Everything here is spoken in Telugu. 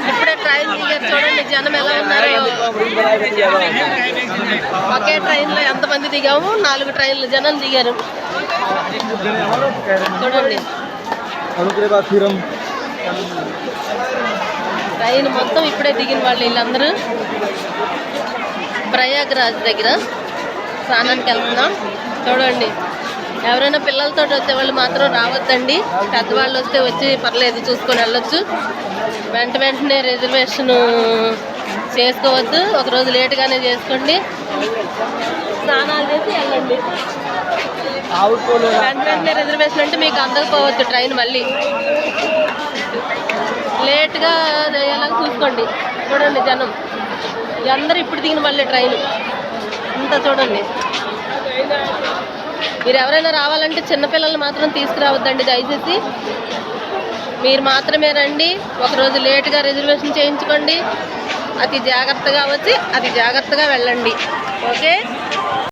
ఇప్పుడే ట్రైన్ దిగారు చూడండి, జనం ఎలా ఉన్నారు. ఒకే ట్రైన్లో ఎంతమంది దిగాము? 4 ట్రైన్లు జనం దిగారు చూడండి. ట్రైన్ మొత్తం ఇప్పుడే దిగిన వాళ్ళు వీళ్ళందరూ. ప్రయాగ్రాజ్ దగ్గర స్నానానికి వెళ్తున్నాం చూడండి. ఎవరైనా పిల్లలతో వచ్చేవాళ్ళు మాత్రం రావద్దండి. పెద్దవాళ్ళు వస్తే వచ్చి పర్లేదు, చూసుకొని వెళ్ళొచ్చు. వెంటనే రిజర్వేషన్ చేసుకోవద్దు. ఒకరోజు లేటుగానే చేసుకోండి. స్నానాలు చేసి వెళ్ళండి. వెంటనే రిజర్వేషన్ అంటే మీకు అందకపోవచ్చు ట్రైన్. మళ్ళీ లేట్గా ఎలా చూసుకోండి. చూడండి జనం అందరూ ఇప్పుడు దిగిన మళ్ళీ ట్రైన్ ఇంత చూడండి. మీరు ఎవరైనా రావాలంటే చిన్నపిల్లలు మాత్రం తీసుకురావద్దండి దయచేసి. మీరు మాత్రమే రండి. ఒకరోజు లేటుగా రిజర్వేషన్ చేయించుకోండి. అతి జాగ్రత్తగా వచ్చి అతి జాగ్రత్తగా వెళ్ళండి. ఓకే.